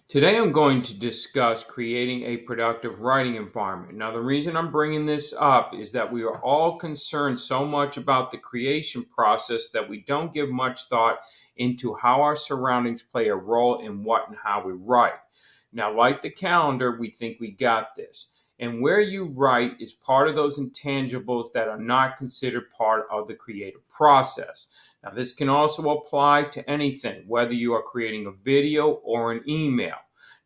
Today, I'm going to discuss creating a productive writing environment. Now, the reason I'm bringing this up is that we are all concerned so much about the creation process that we don't give much thought into how our surroundings play a role in what and how we write. Now, like the calendar, we think we got this. And where you write is part of those intangibles that are not considered part of the creative process. Now, this can also apply to anything, whether you are creating a video or an email.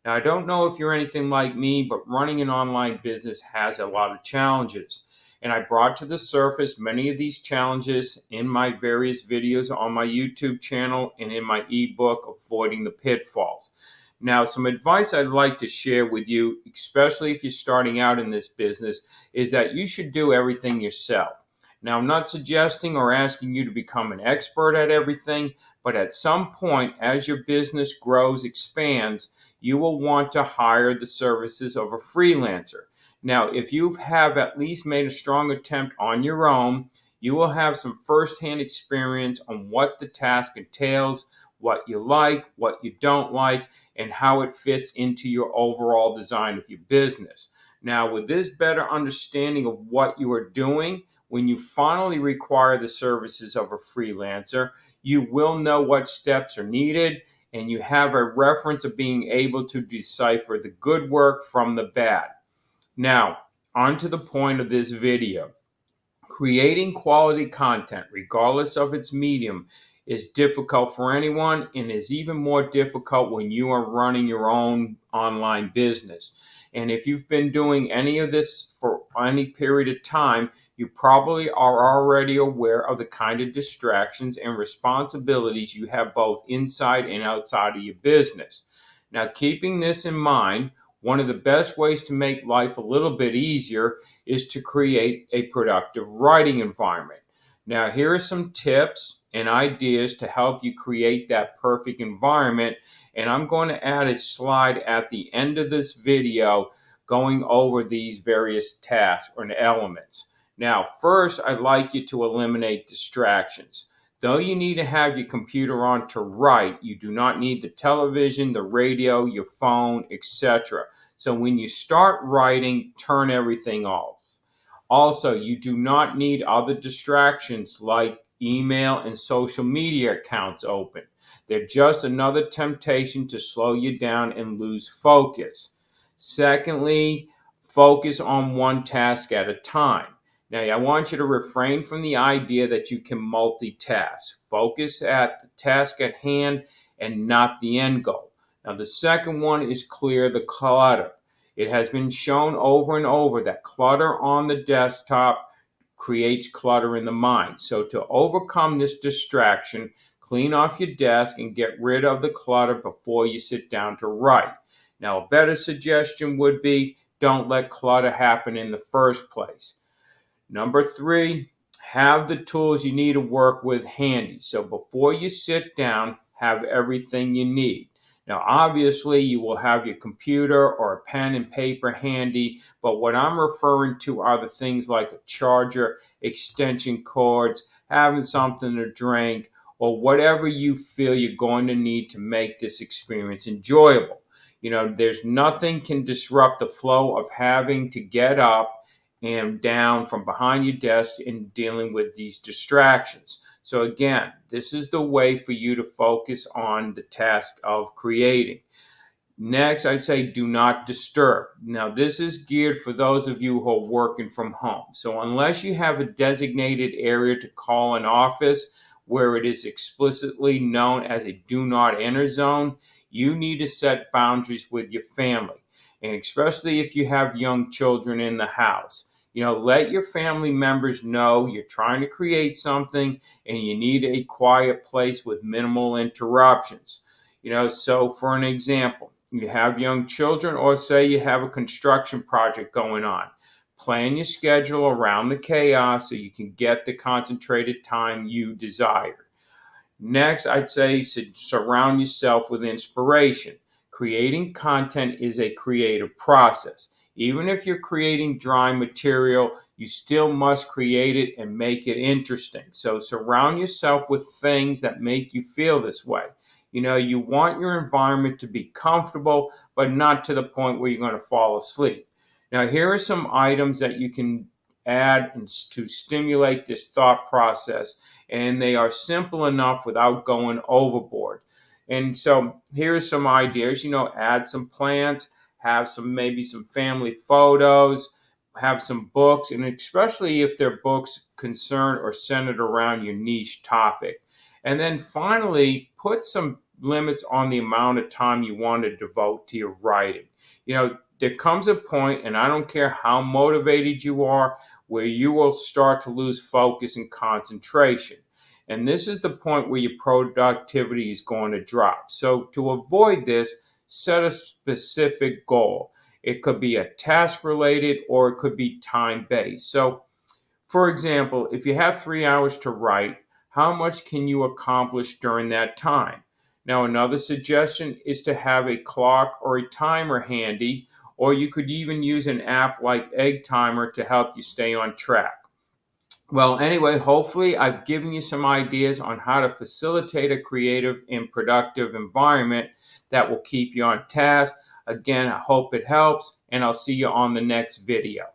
Now, I don't know if you're anything like me, but running an online business has a lot of challenges. And I brought to the surface many of these challenges in my various videos on my YouTube channel and in my ebook, Avoiding the Pitfalls. Now, some advice I'd like to share with you, especially if you're starting out in this business, is that you should do everything yourself. Now, I'm not suggesting or asking you to become an expert at everything, but at some point, as your business grows, expands, you will want to hire the services of a freelancer. Now, if you have at least made a strong attempt on your own, you will have some firsthand experience on what the task entails, what you like, what you don't like, and how it fits into your overall design of your business. Now, with this better understanding of what you are doing, when you finally require the services of a freelancer, you will know what steps are needed and you have a reference of being able to decipher the good work from the bad. Now, on to the point of this video. Creating quality content, regardless of its medium, is difficult for anyone and is even more difficult when you are running your own online business. And if you've been doing any of this for any period of time, you probably are already aware of the kind of distractions and responsibilities you have both inside and outside of your business. Now, keeping this in mind, one of the best ways to make life a little bit easier is to create a productive writing environment. Now, here are some tips and ideas to help you create that perfect environment. And I'm going to add a slide at the end of this video going over these various tasks or elements. Now, first, I'd like you to eliminate distractions. Though you need to have your computer on to write, you do not need the television, the radio, your phone, etc. So when you start writing, turn everything off. Also, you do not need other distractions like email and social media accounts open. They're just another temptation to slow you down and lose focus. Secondly, focus on one task at a time. Now, I want you to refrain from the idea that you can multitask. Focus at the task at hand and not the end goal. Now, the second one is clear the clutter. It has been shown over and over that clutter on the desktop creates clutter in the mind. So, to overcome this distraction, clean off your desk and get rid of the clutter before you sit down to write. Now, a better suggestion would be don't let clutter happen in the first place. Number three, have the tools you need to work with handy. So, before you sit down, have everything you need. Now, obviously, you will have your computer or a pen and paper handy, but what I'm referring to are the things like a charger, extension cords, having something to drink, or whatever you feel you're going to need to make this experience enjoyable. There's nothing can disrupt the flow of having to get up and down from behind your desk and dealing with these distractions. So again, this is the way for you to focus on the task of creating. Next, I'd say do not disturb. Now, this is geared for those of you who are working from home. So unless you have a designated area to call an office where it is explicitly known as a do not enter zone, you need to set boundaries with your family. And especially if you have young children in the house. Let your family members know you're trying to create something and you need a quiet place with minimal interruptions. So for an example, you have young children, or say you have a construction project going on. Plan your schedule around the chaos so you can get the concentrated time you desire. Next, I'd say surround yourself with inspiration. Creating content is a creative process. Even if you're creating dry material, you still must create it and make it interesting. So surround yourself with things that make you feel this way. You want your environment to be comfortable, but not to the point where you're going to fall asleep. Now, here are some items that you can add to stimulate this thought process, and they are simple enough without going overboard. And so here's some ideas. Add some plants, have maybe some family photos, have some books, and especially if they're books concerned or centered around your niche topic. And then finally, put some limits on the amount of time you want to devote to your writing. There comes a point, and I don't care how motivated you are, where you will start to lose focus and concentration. And this is the point where your productivity is going to drop. So to avoid this, set a specific goal. It could be a task related or it could be time based. So, for example, if you have 3 hours to write, how much can you accomplish during that time? Now, another suggestion is to have a clock or a timer handy, or you could even use an app like Egg Timer to help you stay on track. Well, anyway, hopefully I've given you some ideas on how to facilitate a creative and productive environment that will keep you on task. Again, I hope it helps, and I'll see you on the next video.